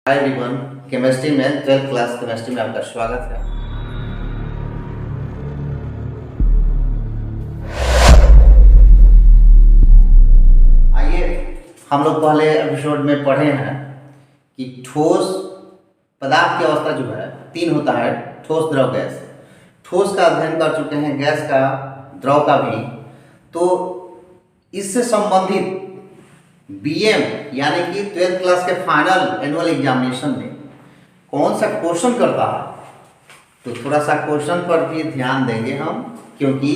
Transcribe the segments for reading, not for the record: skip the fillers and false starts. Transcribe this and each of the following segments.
Hi everyone, chemistry में 12th class chemistry में आपका स्वागत है। आइए हम लोग पहले एपिसोड में पढ़े हैं कि ठोस पदार्थ की अवस्था जो है तीन होता है, ठोस, द्रव, गैस। ठोस का अध्ययन कर चुके हैं, गैस का, द्रव का भी। तो इससे संबंधित बीएम यानी कि 12th क्लास के फाइनल एनुअल एग्जामिनेशन में कौन सा क्वेश्चन करता है, तो थोड़ा सा क्वेश्चन पर भी ध्यान देंगे हम, क्योंकि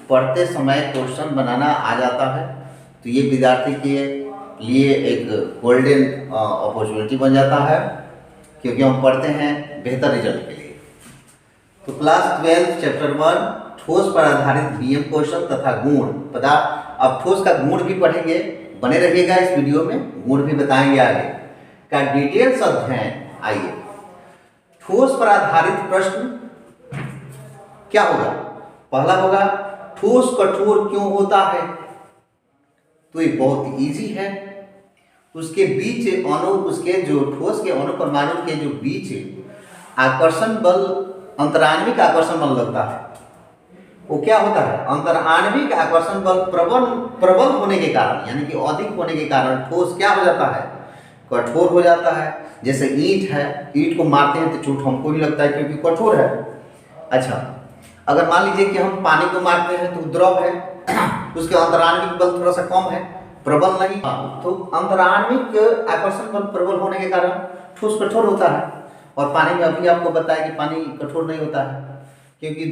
पढ़ते समय क्वेश्चन बनाना आ जाता है तो ये विद्यार्थी के लिए एक गोल्डन अपॉर्चुनिटी बन जाता है, क्योंकि हम पढ़ते हैं बेहतर रिजल्ट के लिए। तो क्लास 12 चैप्टर 1 ठोस पर आधारित बीएम क्वेश्चन तथा गुण पदार्थ। अब ठोस का गुण भी पढ़ेंगे, बने रहिएगा इस वीडियो में, गुण भी बताएंगे आगे का डिटेल्स अध्ययन। आइए, ठोस पर आधारित प्रश्न क्या होगा? पहला होगा ठोस कठोर क्यों होता है? तो ये बहुत इजी है। उसके बीच अणु, उसके जो ठोस के अणु परमाणु के जो बीच आकर्षण बल, अंतराण्विक आकर्षण बल लगता है। वो क्या होता है? अंतराण्विक आकर्षण बल प्रबल होने के कारण, यानी कि अधिक होने के कारण ठोस क्या हो जाता है? कठोर हो जाता है। जैसे ईंट है, ईंट को मारते हैं तो चोट हमको ही लगता है क्योंकि कठोर है। अच्छा, अगर मान लीजिए कि हम पानी को मारते हैं तो द्रव है, उसके अंतराण्विक बल थोड़ा सा कम है, प्रबल नहीं। तो अंतराण्विक आकर्षण बल प्रबल होने के कारण ठोस कठोर होता है। और पानी में अभी आपको बताया कि पानी कठोर नहीं होता है, क्योंकि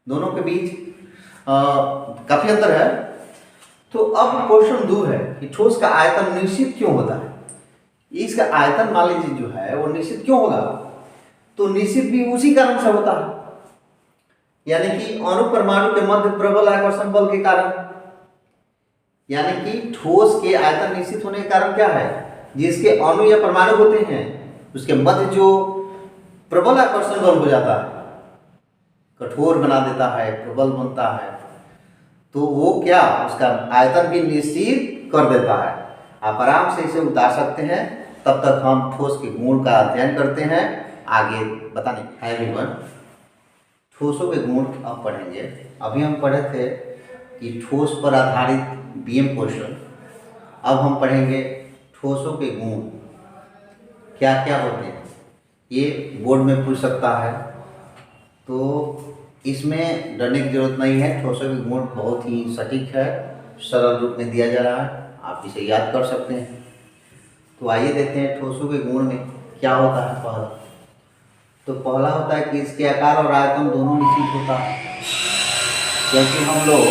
दोनों के बीच काफी अंतर है। तो अब क्वेश्चन 2 है कि ठोस का आयतन निश्चित क्यों होता है? इसका आयतन मान लीजिए जो है वो निश्चित क्यों होगा? तो निश्चित भी उसी कारण से होता है, यानी कि अणु परमाणु के मध्य प्रबल आकर्षण बल के कारण। यानी कि ठोस के आयतन निश्चित होने के कारण क्या है? जिसके अणु या परमाणु होते हैं उसके मध्य जो प्रबल आकर्षण बल हो जाता है, कठोर बना देता है, प्रबल बनता है, तो वो क्या उसका आयतन भी निश्चित कर देता है। आप आराम से इसे उतार सकते हैं। तब तक हम ठोस के गुण का अध्ययन करते हैं, आगे बताने है एवरीवन। ठोसों के गुण अब पढ़ेंगे। अभी हम पढ़े थे कि ठोस पर आधारित बीएम क्वेश्चन। अब हम पढ़ेंगे ठोसों के गुण क्या क्या होते हैं। ये बोर्ड में पूछ सकता है, तो इसमें डरने की जरूरत नहीं है। ठोसों के गुण बहुत ही सटीक है, सरल रूप में दिया जा रहा है, आप इसे याद कर सकते हैं। तो आइए देखते हैं ठोसों के गुण में क्या होता है। पहला होता है कि इसके आकार और आयतन दोनों निश्चित होता है, क्योंकि हम लोग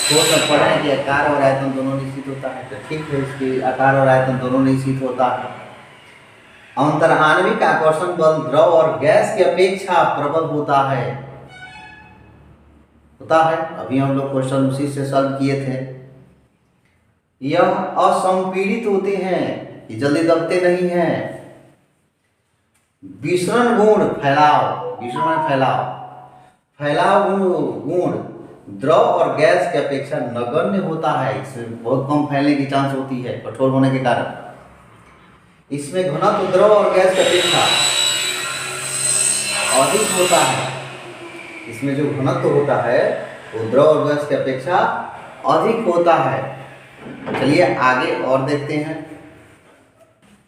ठोस में पढ़े हैं कि आकार और आयतन दोनों निश्चित होता है। तो ठीक है, इसके आकार और आयतन दोनों निश्चित होता है। अंतराण्विक आकर्षण बल द्रव और गैस की अपेक्षा प्रबल होता है। अभी हम लोग क्वेश्चन उसी से सॉल्व किए थे। यह असंपीड़ित होते हैं, ये जल्दी दबते नहीं हैं। विसरण गुण फैलाव, फैलाव गुण द्रव और गैस की अपेक्षा नगण्य होता है। इसमें बहुत कम फैलने की चांस होती है कठोर होने के कारण। इसमें घनत्व द्रव और गैस की अपेक्षा अधिक होता है। इसमें जो घनत्व होता है वो द्रव और गैस की अपेक्षा अधिक होता है। चलिए आगे और देखते हैं।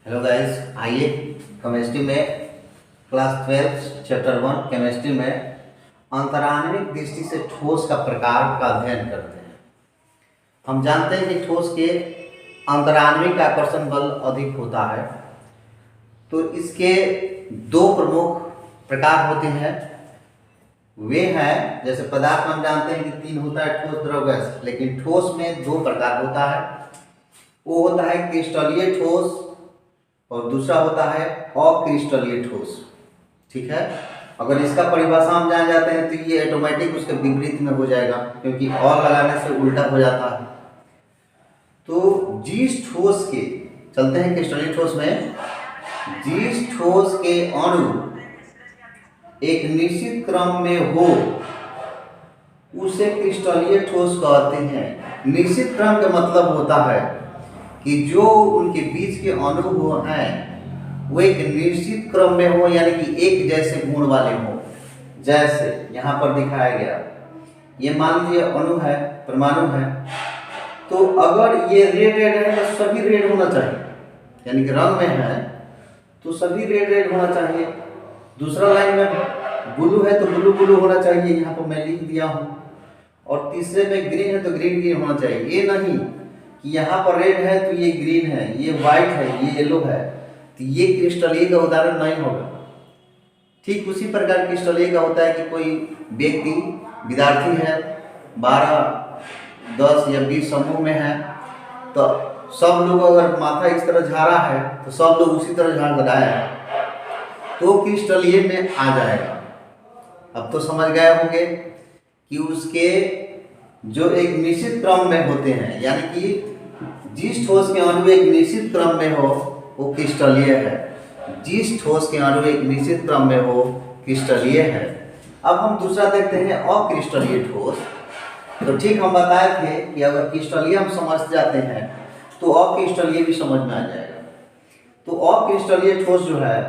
हेलो गाइस, आइए केमिस्ट्री में क्लास 12 चैप्टर 1 केमिस्ट्री में अंतराण्विक दृष्टि से ठोस का प्रकार का अध्ययन करते हैं। हम जानते हैं कि ठोस के अंतराण्विक आकर्षण बल अधिक होता है। तो इसके 2 प्रमुख प्रकार होते हैं। वे हैं, जैसे पदार्थ में हम जानते हैं कि 3 होता है, ठोस, द्रव, गैस। लेकिन ठोस में 2 प्रकार होता है। वो होता है क्रिस्टलीय ठोस और दूसरा होता है अक्रिस्टलीय ठोस। ठीक है, अगर इसका परिभाषा हम जान जाते हैं तो ये ऑटोमेटिक उसके विपरीत में हो जाएगा, क्योंकि और लगाने से उल्टा हो जाता है। तो जिस ठोस के, चलते हैं क्रिस्टलीय ठोस में, जिस ठोस के अणु एक निश्चित क्रम में हो उसे क्रिस्टलीय ठोस कहते हैं। निश्चित क्रम का मतलब होता है कि जो उनके बीच के अणु हो हैं वो एक निश्चित क्रम में हो, यानी कि एक जैसे गुण वाले हो। जैसे यहाँ पर दिखाया गया, ये मान लीजिए अणु है, परमाणु है, तो अगर ये रेड है तो सभी रेड होना चाहिए, यानी कि रंग में है तो सभी रेड होना चाहिए। दूसरा लाइन में ब्लू है तो ब्लू ब्लू होना चाहिए, यहाँ पर मैं लिख दिया हूँ। और तीसरे में ग्रीन है तो ग्रीन ग्रीन होना चाहिए। ये नहीं कि यहाँ पर रेड है तो ये ग्रीन है, ये वाइट है, ये येलो है, तो ये क्रिस्टल ए का उदाहरण नहीं होगा। ठीक उसी प्रकार क्रिस्टल ए का होता है कि कोई व्यक्ति विद्यार्थी है, 12, 10 या 20 समूह में है, तो सब लोग अगर माथा इस तरह झाड़ा है तो सब लोग उसी तरह झाड़ लगाया है तो क्रिस्टल ए में आ जाएगा। अब तो समझ गए होंगे कि उसके जो एक निश्चित क्रम में होते हैं, यानी कि जिस ठोस के अणु एक निश्चित क्रम में हो वो क्रिस्टलीय है, जिस ठोस के अणु एक निश्चित क्रम में हो क्रिस्टलीय है। अब हम दूसरा देखते हैं अक्रिस्टलीय ठोस। तो ठीक हम बताए थे कि अगर क्रिस्टलीय हम समझ जाते हैं तो अक्रिस्टलीय भी समझ में आ जाएगा। तो अक्रिस्टलीय ठोस जो है,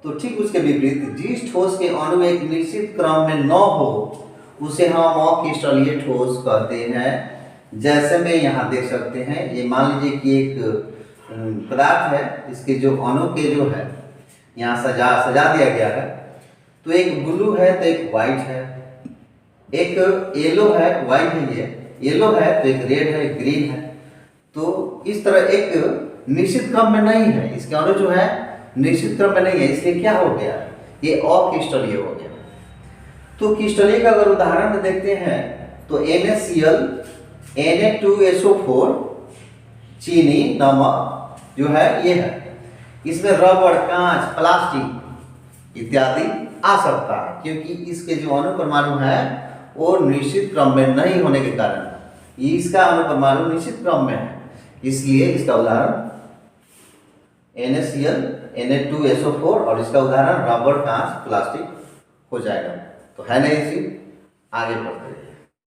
तो ठीक उसके विपरीत जिस ठोस के अणु एक निश्चित क्रम में न हो उसे हम अक्रिस्टलीय ठोस कहते हैं। जैसे में यहाँ देख सकते हैं, ये मान लीजिए कि एक पदार्थ है, इसके जो अणु के जो है यहाँ सजा दिया गया है। तो एक ब्लू है तो एक वाइट है, एक येलो है, वाइट है, ये येलो है तो एक रेड है, एक ग्रीन है। तो इस तरह एक निश्चित क्रम में नहीं है, इसके अणु जो है निश्चित क्रम में नहीं है, इसलिए क्या हो गया, ये अक्रिस्टलीय हो गया। तो क्रिस्टलीय का अगर उदाहरण देखते हैं तो NaCl, Na2SO4, चीनी, नमक जो है ये है, इसमें रबड़, कांच, प्लास्टिक इत्यादि आ सकता है, क्योंकि इसके जो अणु परमाणु है वो निश्चित क्रम में नहीं होने के कारण इसका अणु परमाणु निश्चित क्रम में है, इसलिए इसका उदाहरण NaCl, Na2SO4 और इसका उदाहरण रबड़, कांच, प्लास्टिक हो जाएगा। तो है नहीं, इसी आगे बढ़ते हैं।